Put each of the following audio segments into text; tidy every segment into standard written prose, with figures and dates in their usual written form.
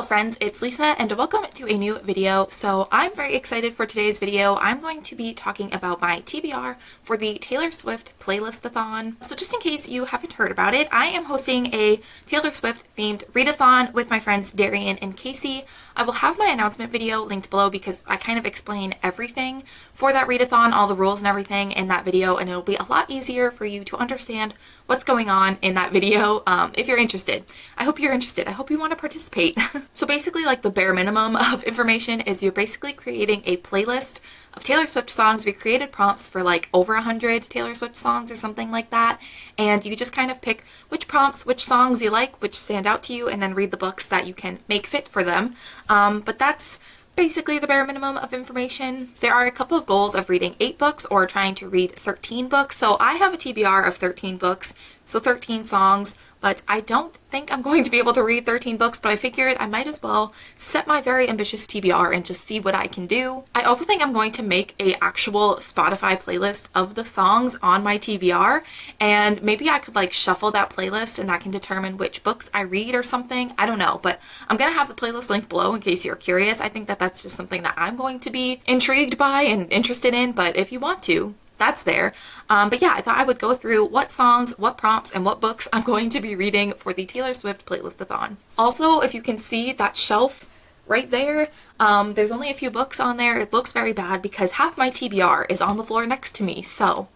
friends, it's Lisa and welcome to a new video. So I'm very excited for today's video. I'm going to be talking about my TBR for the Taylor Swift playlist-a-thon. So just in case you haven't heard about it, I am hosting a Taylor Swift themed readathon with my friends Darian and Casey. I will have my announcement video linked below because I kind of explain everything for that readathon, all the rules and everything in that video, and it'll be a lot easier for you to understand what's going on in that video if you're interested. I hope you're interested. I hope you want to participate. So basically, like, the bare minimum of information is you're basically creating a playlist of Taylor Swift songs. We created prompts for like over 100 Taylor Swift songs or something like that, and you just kind of pick which prompts, which songs you like, which stand out to you, and then read the books that you can make fit for them. But that's basically the bare minimum of information. There are a couple of goals of reading 8 books or trying to read 13 books. So I have a TBR of 13 books, so 13 songs, but I don't think I'm going to be able to read 13 books, but I figured I might as well set my very ambitious TBR and just see what I can do. I also think I'm going to make a actual Spotify playlist of the songs on my TBR, and maybe I could like shuffle that playlist and that can determine which books I read or something. I don't know, but I'm gonna have the playlist linked below in case you're curious. I think that that's just something that I'm going to be intrigued by and interested in, but if you want to, that's there. But yeah, I thought I would go through what songs, what prompts, and what books I'm going to be reading for the Taylor Swift playlist-a-thon. Also, if you can see that shelf right there, there's only a few books on there. It looks very bad because half my TBR is on the floor next to me, so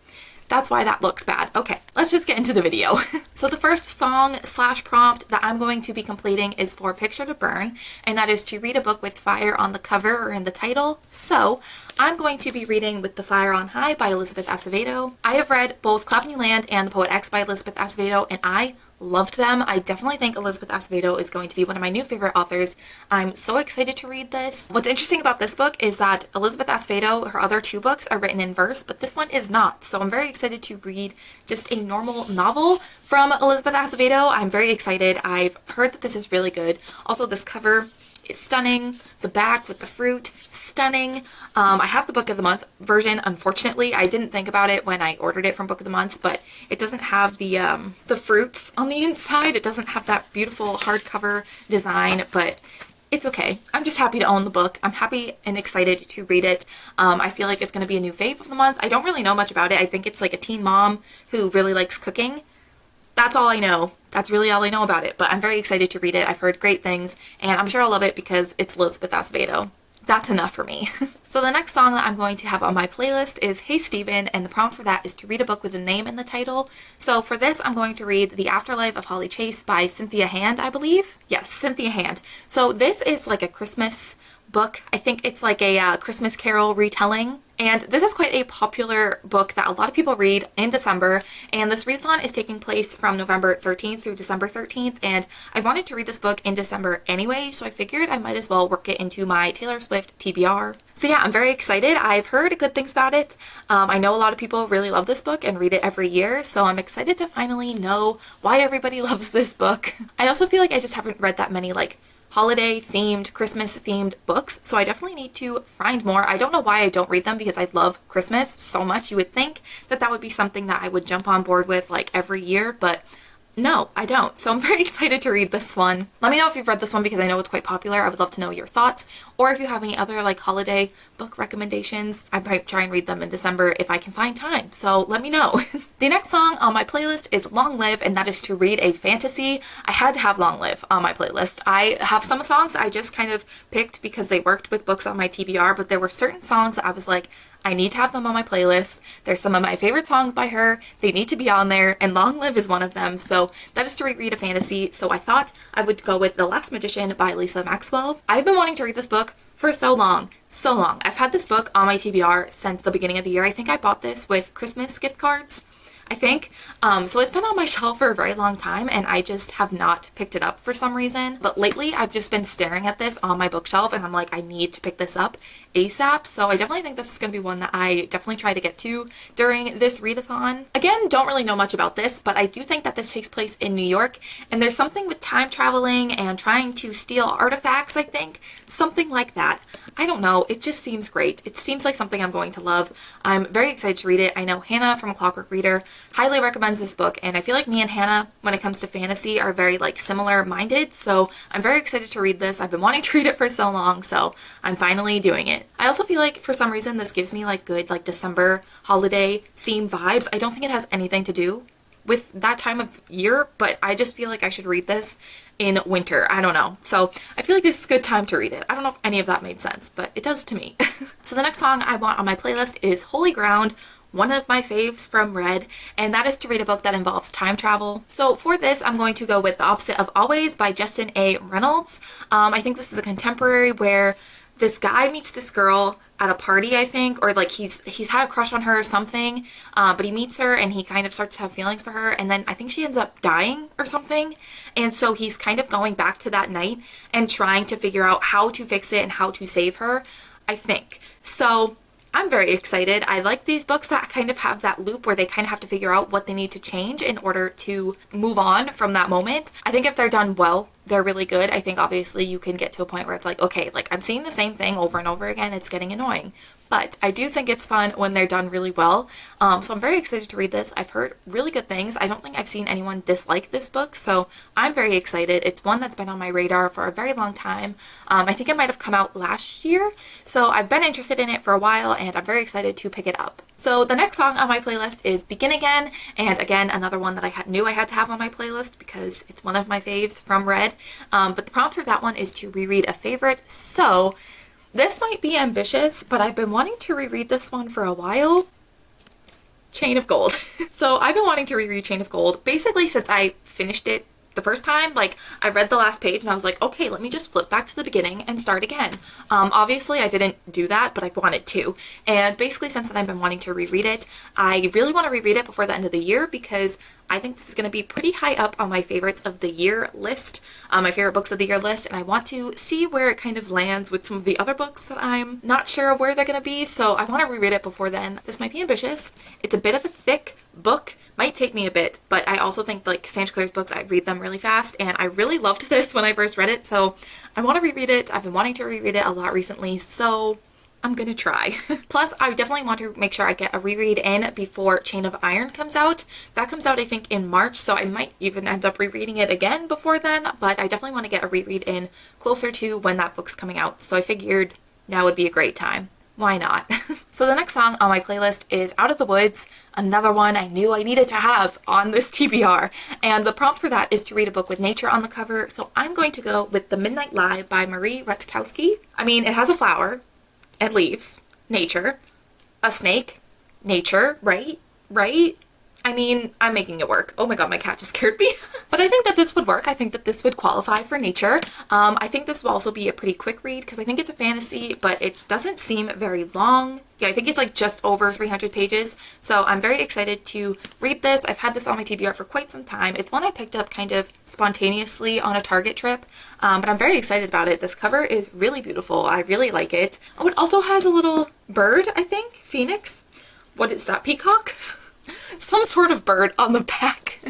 that's why that looks bad. Okay, let's just get into the video. So the first song / prompt that I'm going to be completing is for Picture to Burn, and that is to read a book with fire on the cover or in the title. So I'm going to be reading With the Fire on High by Elizabeth Acevedo. I have read both Cloud New Land and The Poet X by Elizabeth Acevedo, and I loved them. I definitely think Elizabeth Acevedo is going to be one of my new favorite authors. I'm so excited to read this. What's interesting about this book is that Elizabeth Acevedo, her other 2 books are written in verse, but this one is not. So I'm very excited to read just a normal novel from Elizabeth Acevedo. I'm very excited. I've heard that this is really good. Also, this cover is stunning. The back with the fruit, stunning. I have the Book of the Month version. Unfortunately, I didn't think about it when I ordered it from Book of the Month, but it doesn't have the fruits on the inside. It doesn't have that beautiful hardcover design, but it's okay. I'm just happy to own the book. I'm happy and excited to read it. I feel like it's going to be a new fave of the month. I don't really know much about it. I think it's like a teen mom who really likes cooking. That's all I know. That's really all I know about it, but I'm very excited to read it. I've heard great things, and I'm sure I'll love it because it's Elizabeth Acevedo. That's enough for me. So the next song that I'm going to have on my playlist is Hey Stephen, and the prompt for that is to read a book with a name in the title. So for this, I'm going to read The Afterlife of Holly Chase by Cynthia Hand, I believe. Yes, Cynthia Hand. So this is like a Christmas book. I think it's like a Christmas Carol retelling. And this is quite a popular book that a lot of people read in December, and this readathon is taking place from November 13th through December 13th, and I wanted to read this book in December anyway, so I figured I might as well work it into my Taylor Swift TBR. So yeah, I'm very excited. I've heard good things about it. I know a lot of people really love this book and read it every year, so I'm excited to finally know why everybody loves this book. I also feel like I just haven't read that many like holiday themed, Christmas themed books, so I definitely need to find more. I don't know why I don't read them because I love Christmas so much. You would think that that would be something that I would jump on board with like every year, but no, I don't. So I'm very excited to read this one. Let me know if you've read this one because I know it's quite popular. I would love to know your thoughts, or if you have any other like holiday book recommendations. I might try and read them in December if I can find time, so let me know. The next song on my playlist is Long Live, and that is to read a fantasy. I had to have Long Live on my playlist. I have some songs I just kind of picked because they worked with books on my TBR, but there were certain songs that I was like, I need to have them on my playlist. There's some of my favorite songs by her. They need to be on there, and Long Live is one of them. So that is to read a fantasy. So I thought I would go with The Last Magician by Lisa Maxwell. I've been wanting to read this book for so long. So long. I've had this book on my TBR since the beginning of the year. I think I bought this with Christmas gift cards, I think. So it's been on my shelf for a very long time, and I just have not picked it up for some reason. But lately I've just been staring at this on my bookshelf, and I'm like, I need to pick this up ASAP. So I definitely think this is going to be one that I definitely try to get to during this readathon. Again, don't really know much about this, but I do think that this takes place in New York, and there's something with time traveling and trying to steal artifacts, I think. Something like that. I don't know, it just seems great. It seems like something I'm going to love. I'm very excited to read it. I know Hannah from Clockwork Reader highly recommends this book, and I feel like me and Hannah, when it comes to fantasy, are very like similar minded, so I'm very excited to read this. I've been wanting to read it for so long, so I'm finally doing it. I also feel like for some reason this gives me like good like December holiday theme vibes. I don't think it has anything to do with that time of year, but I just feel like I should read this in winter. I don't know. So I feel like this is a good time to read it. I don't know if any of that made sense, but it does to me. So the next song I want on my playlist is Holy Ground, one of my faves from Red, and that is to read a book that involves time travel. So for this, I'm going to go with The Opposite of Always by Justin A. Reynolds. I think this is a contemporary where this guy meets this girl at a party, I think, or like he's had a crush on her or something, but he meets her and he kind of starts to have feelings for her, and then I think she ends up dying or something, and so he's kind of going back to that night and trying to figure out how to fix it and how to save her, I think. So I'm very excited. I like these books that kind of have that loop where they kind of have to figure out what they need to change in order to move on from that moment. I think if they're done well, they're really good. I think obviously you can get to a point where it's like, okay, like I'm seeing the same thing over and over again. It's getting annoying. But I do think it's fun when they're done really well. So I'm very excited to read this. I've heard really good things. I don't think I've seen anyone dislike this book, so I'm very excited. It's one that's been on my radar for a very long time. I think it might have come out last year, so I've been interested in it for a while, and I'm very excited to pick it up. So the next song on my playlist is Begin Again, and again, another one that I knew I had to have on my playlist because it's one of my faves from Red. But the prompt for that one is to reread a favorite, so this might be ambitious, but I've been wanting to reread this one for a while. Chain of Gold. So I've been wanting to reread Chain of Gold basically since I finished it the first time. Like I read the last page and I was like, okay, let me just flip back to the beginning and start again. Obviously I didn't do that, but I wanted to. And basically since then I've been wanting to reread it. I really want to reread it before the end of the year because I think this is going to be pretty high up on my favorites of the year list, my favorite books of the year list, and I want to see where it kind of lands with some of the other books that I'm not sure of where they're going to be, so I want to reread it before then. This might be ambitious. It's a bit of a thick book, might take me a bit, but I also think like Chanticleer's books, I read them really fast, and I really loved this when I first read it, so I want to reread it. I've been wanting to reread it a lot recently, so I'm gonna try. Plus, I definitely want to make sure I get a reread in before Chain of Iron comes out. That comes out, I think, in March, so I might even end up rereading it again before then, but I definitely want to get a reread in closer to when that book's coming out, so I figured now would be a great time. Why not? So the next song on my playlist is Out of the Woods, another one I knew I needed to have on this TBR, and the prompt for that is to read a book with nature on the cover, so I'm going to go with The Midnight Lie by Marie Rutkowski. I mean, it has a flower and leaves, nature, a snake, nature, right? Right? I mean, I'm making it work. Oh my god, my cat just scared me. But I think that this would work. I think that this would qualify for nature. I think this will also be a pretty quick read because I think it's a fantasy, but it doesn't seem very long. Yeah, I think it's like just over 300 pages. So I'm very excited to read this. I've had this on my TBR for quite some time. It's one I picked up kind of spontaneously on a Target trip, but I'm very excited about it. This cover is really beautiful. I really like it. Oh, it also has a little bird, I think. Phoenix. What is that? Peacock? Some sort of bird on the back.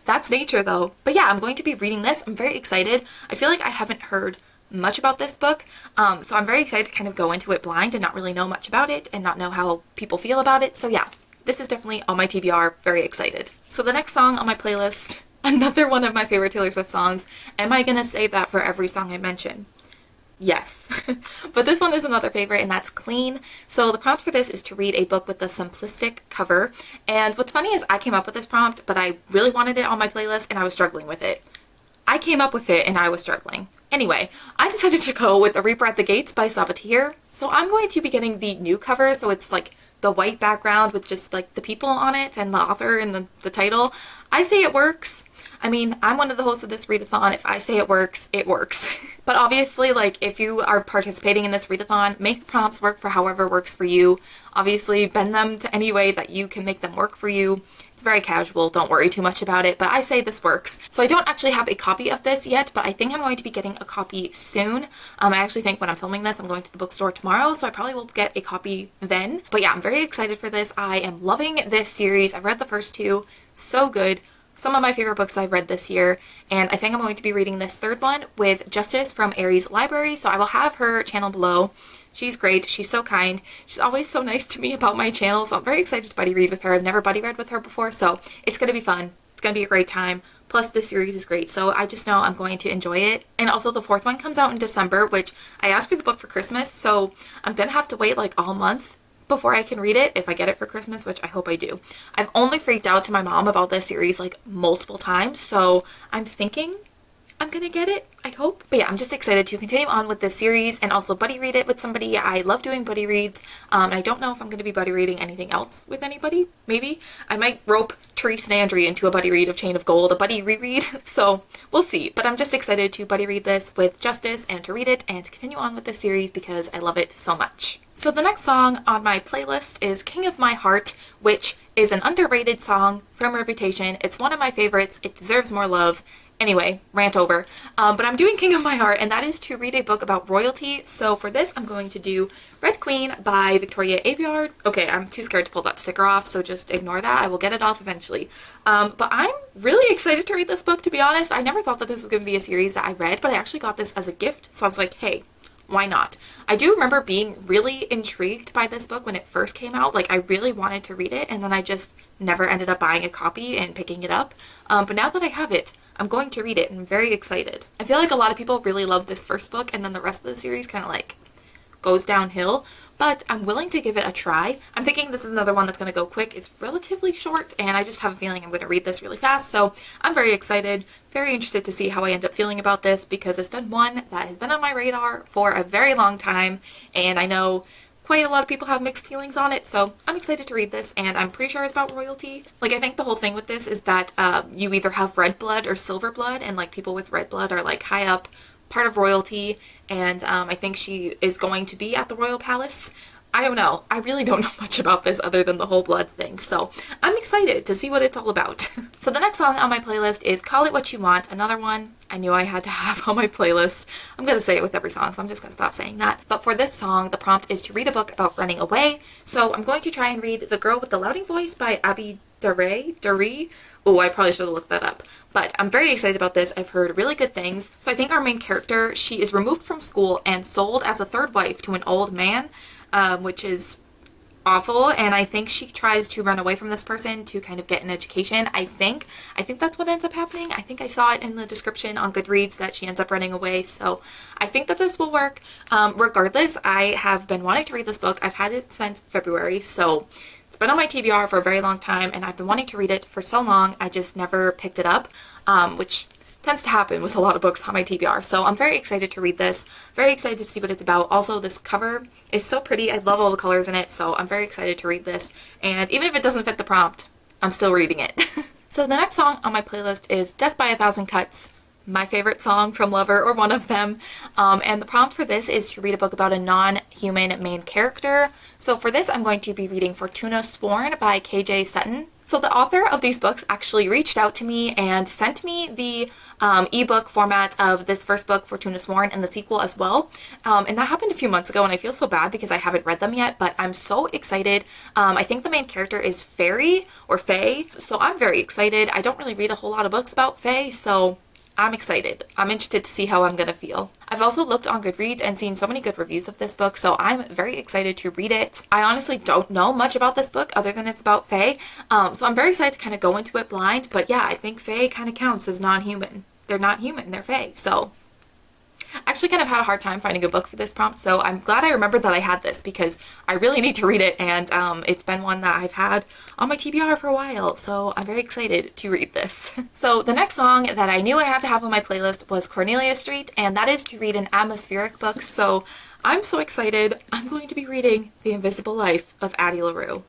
That's nature though. But yeah, I'm going to be reading this. I'm very excited. I feel like I haven't heard much about this book, so I'm very excited to kind of go into it blind and not really know much about it and not know how people feel about it. So yeah, this is definitely on my TBR. Very excited. So the next song on my playlist, another one of my favorite Taylor Swift songs. Am I gonna say that for every song I mention? Yes, but this one is another favorite, and that's Clean. So the prompt for this is to read a book with a simplistic cover, and what's funny is I came up with this prompt, but I really wanted it on my playlist and I was struggling with it. I came up with it and I was struggling. Anyway, I decided to go with A Reaper at the Gates by Sabatier. So I'm going to be getting the new cover, so it's like the white background with just like the people on it and the author and the title. I say it works. I mean, I'm one of the hosts of this readathon. If I say it works, it works. But obviously, like, if you are participating in this readathon, make the prompts work for however works for you. Obviously, bend them to any way that you can make them work for you. It's very casual, don't worry too much about it, but I say this works. So I don't actually have a copy of this yet, but I think I'm going to be getting a copy soon. I actually think when I'm filming this, I'm going to the bookstore tomorrow, so I probably will get a copy then. But yeah, I'm very excited for this. I am loving this series. I've read the first two. So good. some of my favorite books I've read this year, and I think I'm going to be reading this third one with Justice from Aries Library, so I will have her channel below. She's great. She's so kind. She's always so nice to me about my channel, so I'm very excited to buddy read with her. I've never buddy read with her before, so it's going to be fun. It's going to be a great time. Plus, this series is great, so I just know I'm going to enjoy it. And also, the fourth one comes out in December, which I asked for the book for Christmas, so I'm going to have to wait like all month before I can read it if I get it for Christmas, which I hope I do. I've only freaked out to my mom about this series like multiple times, so I'm thinking I'm gonna get it, I hope. But yeah, I'm just excited to continue on with this series and also buddy read it with somebody. I love doing buddy reads. And I don't know if I'm gonna be buddy reading anything else with anybody. Maybe I might rope Therese and Andrea into a buddy read of Chain of Gold, a buddy reread. So we'll see. But I'm just excited to buddy read this with Justice and to read it and to continue on with this series because I love it so much. So the next song on my playlist is King of My Heart, which is an underrated song from Reputation. It's one of my favorites. It deserves more love. Anyway, rant over. But I'm doing King of My Heart, and that is to read a book about royalty. So for this, I'm going to do Red Queen by Victoria Aveyard. Okay, I'm too scared to pull that sticker off, so just ignore that. I will get it off eventually. But I'm really excited to read this book, to be honest. I never thought that this was going to be a series that I read, but I actually got this as a gift. So I was like, hey, why not? I do remember being really intrigued by this book when it first came out. Like, I really wanted to read it, and then I just never ended up buying a copy and picking it up. But now that I have it, I'm going to read it and I'm very excited. I feel like a lot of people really love this first book and then the rest of the series kind of like goes downhill, but I'm willing to give it a try. I'm thinking this is another one that's going to go quick. It's relatively short and I just have a feeling I'm going to read this really fast, so I'm very excited, very interested to see how I end up feeling about this because it's been one that has been on my radar for a very long time, and I know quite a lot of people have mixed feelings on it, so I'm excited to read this, and I'm pretty sure it's about royalty. Like, I think the whole thing with this is that you either have red blood or silver blood, and like people with red blood are like high up part of royalty, and I think she is going to be at the royal palace. I don't know. I really don't know much about this other than the whole blood thing, so I'm excited to see what it's all about. So the next song on my playlist is Call It What You Want, another one I knew I had to have on my playlist. I'm going to say it with every song, so I'm just going to stop saying that. But for this song, the prompt is to read a book about running away. So I'm going to try and read The Girl with the Louding Voice by Abby Duree. Oh, I probably should have looked that up. But I'm very excited about this. I've heard really good things. So I think our main character, she is removed from school and sold as a third wife to an old man, which is awful, and I think she tries to run away from this person to kind of get an education. I think that's what ends up happening. I think I saw it in the description on Goodreads that she ends up running away, so I think that this will work. Regardless, I have been wanting to read this book. I've had it since February, so it's been on my TBR for a very long time, and I've been wanting to read it for so long. I just never picked it up, which tends to happen with a lot of books on my TBR. So I'm very excited to read this, very excited to see what it's about. Also, this cover is so pretty. I love all the colors in it, so I'm very excited to read this. And even if it doesn't fit the prompt, I'm still reading it. So the next song on my playlist is Death by a Thousand Cuts, my favorite song from Lover, or one of them. And the prompt for this is to read a book about a non-human main character. So for this, I'm going to be reading Fortuna Sworn by KJ Sutton. So the author of these books actually reached out to me and sent me the ebook format of this first book, Fortuna Sworn, and the sequel as well. And that happened a few months ago, and I feel so bad because I haven't read them yet, but I'm so excited. I think the main character is Fairy, or Fae, so I'm very excited. I don't really read a whole lot of books about Fae, so I'm excited. I'm interested to see how I'm gonna feel. I've also looked on Goodreads and seen so many good reviews of this book, so I'm very excited to read it. I honestly don't know much about this book other than it's about Fae, so I'm very excited to kind of go into it blind, but yeah, I think Fae kind of counts as non-human. They're not human, they're Fae, so I actually kind of had a hard time finding a book for this prompt, so I'm glad I remembered that I had this because I really need to read it, and it's been one that I've had on my TBR for a while, so I'm very excited to read this. So the next song that I knew I had to have on my playlist was Cornelia Street, and that is to read an atmospheric book, so I'm so excited. I'm going to be reading The Invisible Life of Addie LaRue.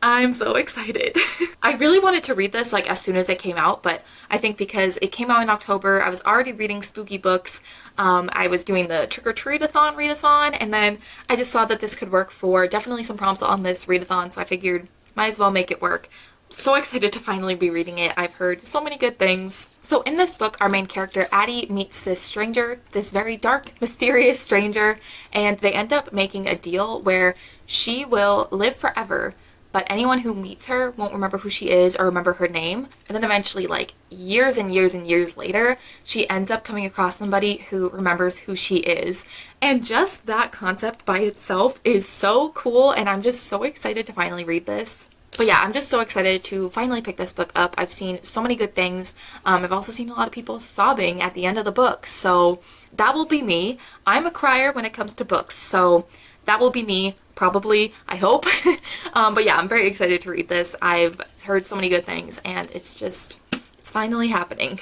I'm so excited. I really wanted to read this like as soon as it came out, but I think because it came out in October, I was already reading spooky books. I was doing the trick-or-treat-a-thon readathon, and then I just saw that this could work for definitely some prompts on this readathon, so I figured might as well make it work. So excited to finally be reading it. I've heard so many good things. So in this book, our main character Addie meets this stranger, this very dark, mysterious stranger, and they end up making a deal where she will live forever but anyone who meets her won't remember who she is or remember her name. And then eventually, like years and years and years later, she ends up coming across somebody who remembers who she is. And just that concept by itself is so cool, and I'm just so excited to finally read this. But yeah, I'm just so excited to finally pick this book up. I've seen so many good things. I've also seen a lot of people sobbing at the end of the book, so that will be me. I'm a crier when it comes to books, so that will be me, probably, I hope. But yeah, I'm very excited to read this. I've heard so many good things, and it's finally happening.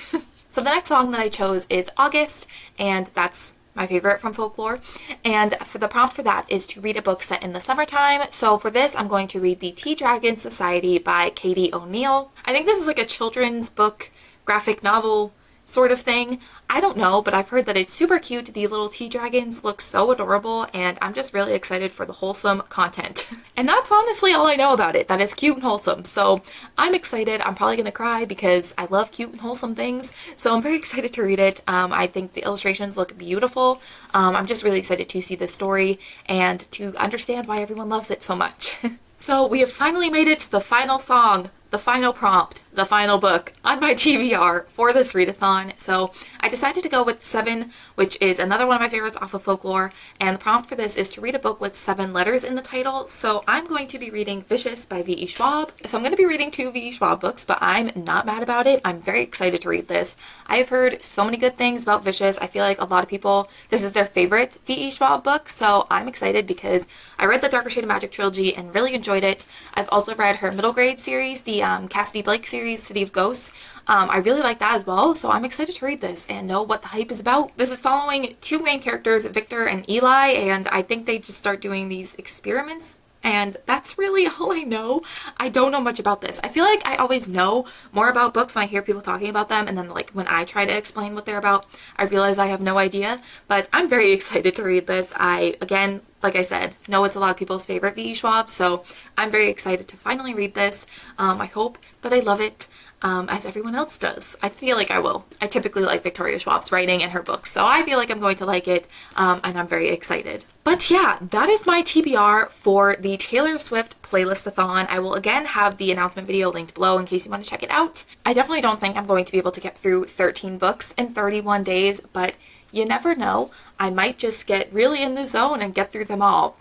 So the next song that I chose is August, and that's my favorite from folklore. And for the prompt for that is to read a book set in the summertime. So for this, I'm going to read The Tea Dragon Society by Katie O'Neill. I think this is like a children's book, graphic novel sort of thing. I don't know, but I've heard that it's super cute. The little tea dragons look so adorable, and I'm just really excited for the wholesome content. And that's honestly all I know about it. That is cute and wholesome. So I'm excited. I'm probably gonna cry because I love cute and wholesome things. So I'm very excited to read it. I think the illustrations look beautiful. I'm just really excited to see this story and to understand why everyone loves it so much. So we have finally made it to the final song, the final prompt, the final book on my TBR for this readathon. So I decided to go with 7, which is another one of my favorites off of folklore, and the prompt for this is to read a book with 7 letters in the title. So I'm going to be reading Vicious by V.E. Schwab. So I'm going to be reading 2 V.E. Schwab books, but I'm not mad about it. I'm very excited to read this. I have heard so many good things about Vicious. I feel like a lot of people, this is their favorite V.E. Schwab book, so I'm excited because I read the Darker Shade of Magic trilogy and really enjoyed it. I've also read her middle grade series, the Cassidy Blake series, City of Ghosts. I really like that as well, so I'm excited to read this and know what the hype is about. This is following 2 main characters, Victor and Eli, and I think they just start doing these experiments, and that's really all I know. I don't know much about this. I feel like I always know more about books when I hear people talking about them, and then like when I try to explain what they're about, I realize I have no idea, but I'm very excited to read this. Again, like I said, know it's a lot of people's favorite V.E. Schwab, so I'm very excited to finally read this. I hope that I love it as everyone else does. I feel like I will. I typically like Victoria Schwab's writing and her books, so I feel like I'm going to like it, and I'm very excited. But yeah, that is my TBR for the Taylor Swift Playlistathon. I will again have the announcement video linked below in case you want to check it out. I definitely don't think I'm going to be able to get through 13 books in 31 days, but you never know. I might just get really in the zone and get through them all.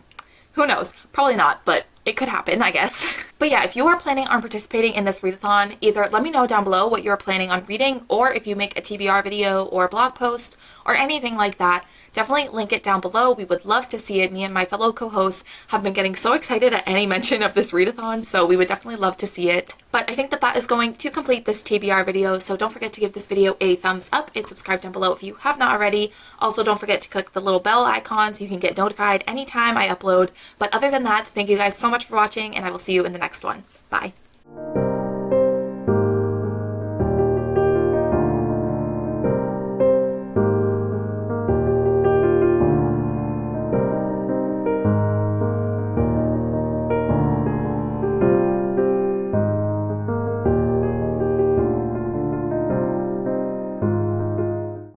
Who knows? Probably not, but it could happen, I guess. But yeah, if you are planning on participating in this readathon, either let me know down below what you're planning on reading, or if you make a TBR video or a blog post or anything like that, definitely link it down below. We would love to see it. Me and my fellow co-hosts have been getting so excited at any mention of this readathon, so we would definitely love to see it. But I think that is going to complete this TBR video, so don't forget to give this video a thumbs up and subscribe down below if you have not already. Also, don't forget to click the little bell icon so you can get notified anytime I upload. But other than that, thank you guys so much for watching, and I will see you in the next one. Bye.